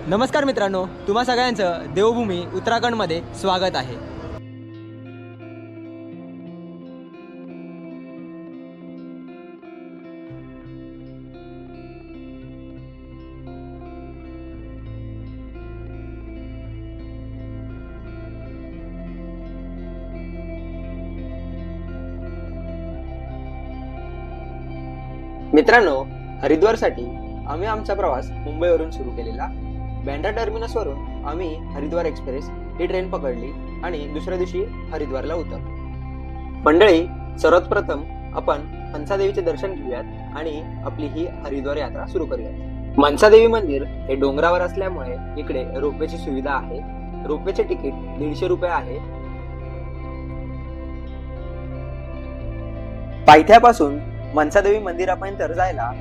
नमस्कार मित्रांनो, तुम्हा सगळ्यांचं देवभूमी उत्तराखंडमध्ये स्वागत आहे. मित्रांनो, हरिद्वारसाठी आम्ही आमचा प्रवास मुंबईवरून सुरू केलेला. बँड्रा टर्मिनसवरून आम्ही हरिद्वार एक्सप्रेस ही ट्रेन पकडली आणि दुसऱ्या दिवशी हरिद्वारला उतरलो. मंडळी, सर्वात प्रथम आपण मनसादेवीचे दर्शन घेऊयात आणि आपली ही हरिद्वार यात्रा सुरू करूयात. मनसादेवी मंदिर हे डोंगरावर असल्यामुळे इकडे रोपवेची सुविधा आहे. रोपवेचे तिकीट 150 रुपये आहे. पायथ्यापासून मनसादेवी मंदिरापर्यंत जायला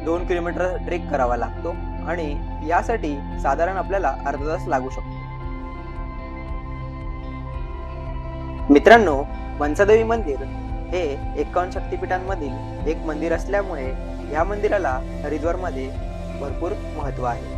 2 किलोमीटर ट्रेक करावा लागतो आणि यासाठी साधारण आपल्याला अर्धा तास लागू शकतो. मित्रांनो, मनसादेवी मंदिर हे 51 शक्तिपीठांमधील एक मंदिर असल्यामुळे या मंदिराला हरिद्वारमध्ये भरपूर महत्त्व आहे.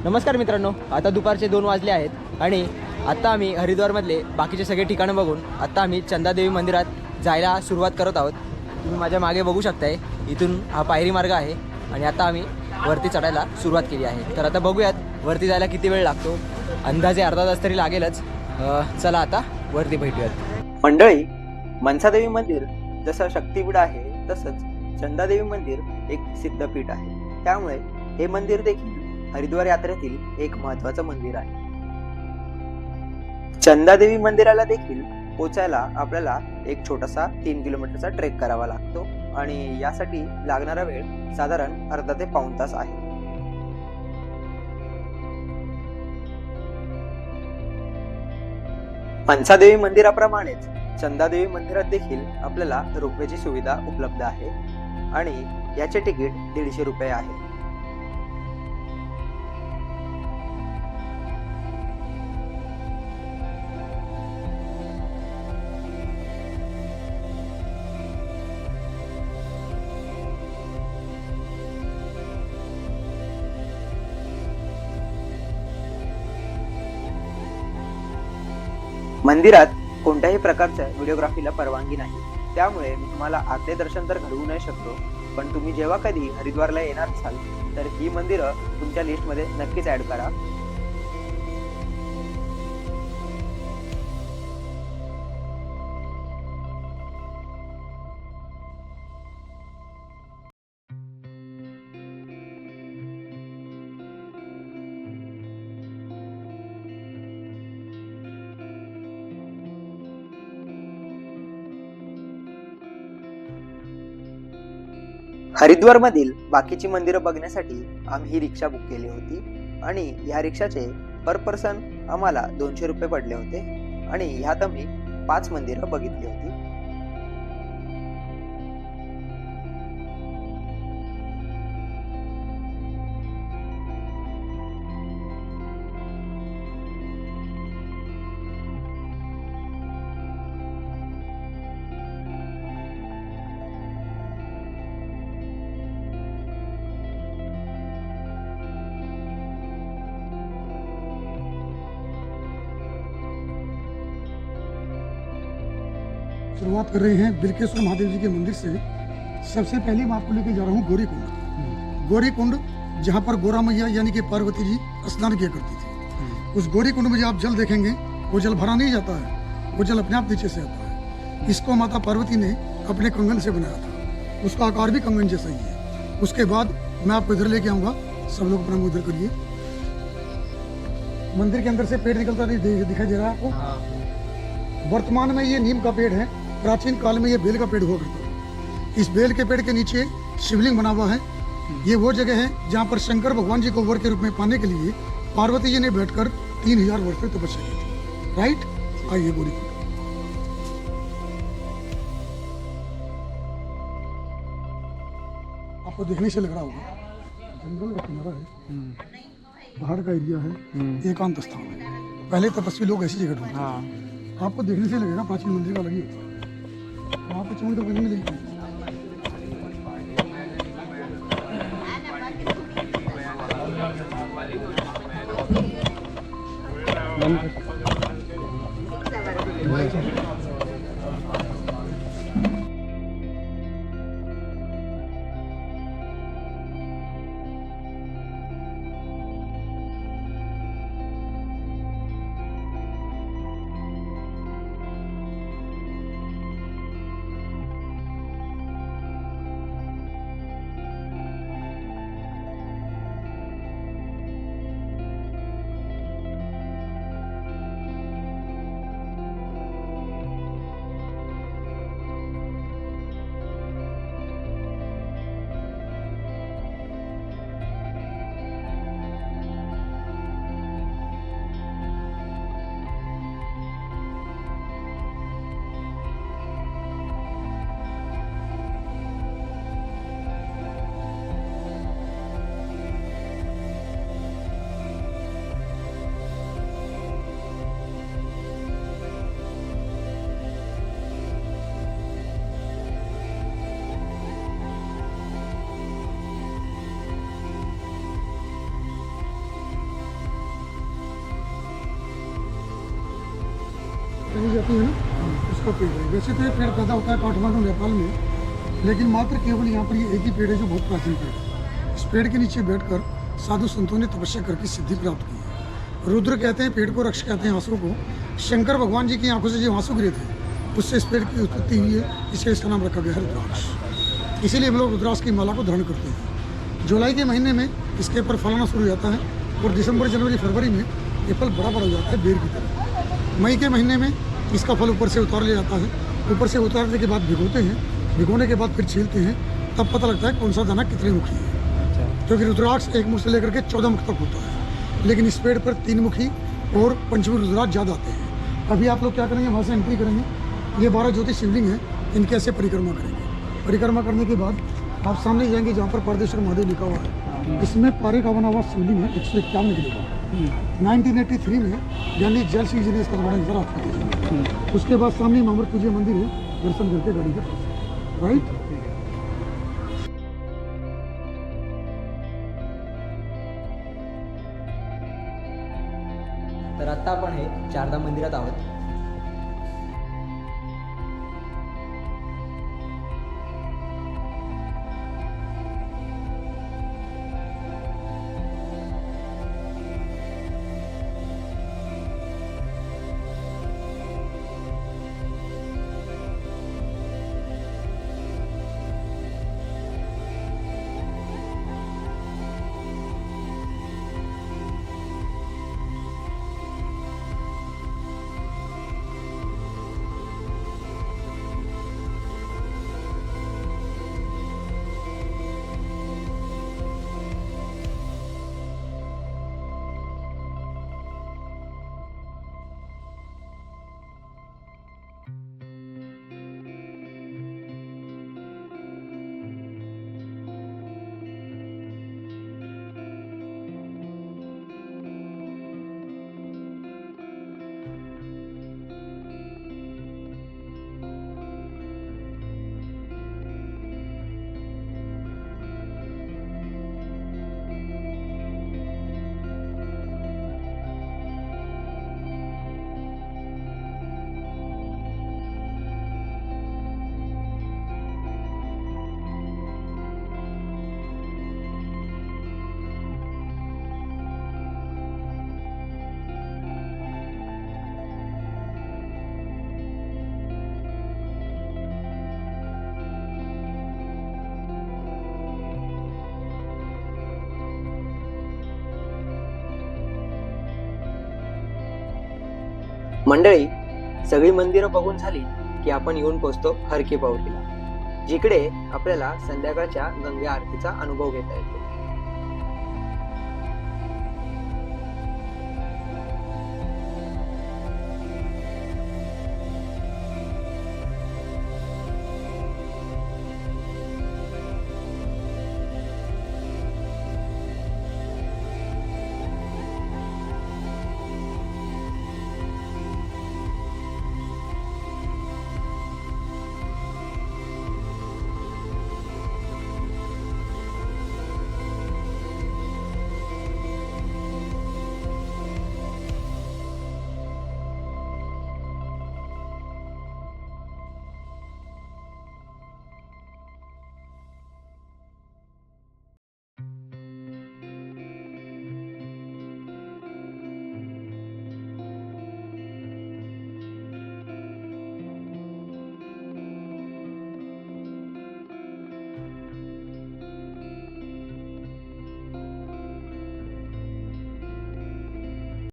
नमस्कार मित्रांनो, आता दुपारचे 2 वाजले आहेत आणि आता आम्ही हरिद्वारमधले बाकीचे सगळे ठिकाणं बघून आता आम्ही चंदादेवी मंदिरात जायला सुरुवात करत आहोत. तुम्ही माझ्या मागे बघू शकताय, इथून हा पायरी मार्ग आहे आणि आता आम्ही वरती चढायला सुरुवात केली आहे. तर आता बघूयात वरती जायला किती वेळ लागतो. अंदाजे अर्धा तास तरी लागेलच. चला आता वरती भेटूयात. मंडळी, मनसादेवी मंदिर जसं शक्तिपीठ आहे तसंच चंदादेवी मंदिर एक सिद्धपीठ आहे. त्यामुळे हे मंदिर देखील हरिद्वार यात्रेतील एक महत्त्वाचं मंदिर आहे. चंदादेवी मंदिराला देखील पोचायला आपल्याला एक छोटासा 3 किलोमीटरचा ट्रेक करावा लागतो आणि यासाठी लागणारा वेळ साधारण अर्धा ते पाऊण तास आहे. मनसादेवी मंदिराप्रमाणेच चंदादेवी मंदिरात देखील आपल्याला रोपवेची सुविधा उपलब्ध आहे आणि याचे तिकीट 150 रुपये आहे. मंदिरात कोणत्याही प्रकारच्या व्हिडिओग्राफीला परवानगी नाही. त्यामुळे मी तुम्हाला आतले दर्शन तर घडवू नाही शकतो, पण तुम्ही जेव्हा कधी हरिद्वारला येणार असाल तर ही मंदिरं तुमच्या लिस्टमध्ये नक्कीच ऍड करा. हरिद्वारमधील बाकीची मंदिरं बघण्यासाठी आम्ही ही रिक्षा बुक केली होती आणि या रिक्षाचे पर पर्सन आम्हाला 200 रुपये पडले होते आणि ह्यात आम्ही 5 मंदिरं बघितली होती. शुरुआत कर रहे हैं बिल्केश्वर महादेव जी के मंदिर से. सबसे पहले मैं आपको लेके जा रहा हूँ गौरीकुंड. गौरीकुंड जहाँ पर गौरा मैया यानी कि पार्वती जी स्नान किया करती थी. उस गौरीकुंड में जो आप जल देखेंगे वो जल भरा नहीं जाता है, वो जल अपने आप नीचे से आता है. इसको माता पार्वती ने अपने कंगन से बनाया था. उसका आकार भी कंगन जैसा ही है. उसके बाद मैं आपको इधर लेके आऊँगा. सब लोग अपना उधर करिए. मंदिर के अंदर से पेड़ निकलता दिखाई दे रहा है आपको. वर्तमान में ये नीम का पेड़ है, प्राचीन काल में ये बेल का पेड़ हुआ करता था। इस बेल के पेड़ के नीचे शिवलिंग बना हुआ है। ये वो जगह है जहाँ पर शंकर भगवान जी को वर के रूप में पाने के लिए पार्वती जी ने बैठकर 3000 वर्ष तक तपस्या की थी। राइट, आइए गौरीकुंड। आपको देखने से लग रहा होगा जंगल का किनारा है, पहाड़ का एरिया है, एकांत स्थान है। पहले तपस्वी लोग ऐसी जगह ढूंढते थे। आपको देखने से लगेगा प्राचीन मंदिर का अलग ही होता है। वहाँ पे चमक तो बनी मिलेगी। जाती है ना, उसका पेड़ है। वैसे तो ये पेड़ पैदा होता है काठमांडू नेपाल में, लेकिन मात्र केवल यहाँ पर ये एक ही पेड़ है जो बहुत प्राचीन पेड़ है। इस पेड़ के नीचे बैठकर साधु संतों ने तपस्या करके सिद्धि प्राप्त की है। रुद्र कहते हैं पेड़ को, रक्ष कहते हैं आंसू को। शंकर भगवान जी की आंखों से जो आंसू गिरे थे उससे इस पेड़ की उत्पत्ति हुई है, इसलिए इसका नाम रखा गया है रुद्राक्ष। इसीलिए हम लोग रुद्राक्ष की माला को धारण करते हैं। जुलाई के महीने में इसके ऊपर फल आना शुरू हो जाता है और दिसंबर, जनवरी, फरवरी में ये फल बड़ा बड़ा हो जाता है बेर की तरह। मई के महीने में इसका फल ऊपर से उतार लिया जाता है। ऊपर से उतारने के बाद भिगोते हैं, भिगोने के बाद फिर छीलते हैं, तब पता लगता है कौन सा दाना कितने मुखी है। क्योंकि रुद्राक्ष एक मुख से लेकर के 14 मुख तक होता है, लेकिन इस पेड़ पर 3 मुखी और पंचमी रुद्राक्ष ज़्यादा आते हैं। अभी आप लोग क्या करेंगे, वहाँ से एंट्री करेंगे। ये 12 ज्योतिष शिवलिंग है, इनके ऐसे परिक्रमा करेंगे। परिक्रमा करने के बाद आप सामने जाएंगे जहाँ पर पारदेश्वर महादेव लिखा हुआ है। इसमें पारे का बना हुआ शिवलिंग है, 151 निकले हुआ। 1983 में ज्ञानी जल सिंह जी ने इसका निर्माण करा था। उसके बाद सामने मामर पूज्य मंदिर है, दर्शन करके गाड़ी के पास। राइट, तर आत्ता आपण हे चारधाम मंदिरात आहोत. मंडळी, सगळी मंदिरं बघून झाली की आपण येऊन पोहोचतो हर की पौरीला. जिकडे आपल्याला संध्याकाळच्या गंगा आरतीचा अनुभव घेता येतो.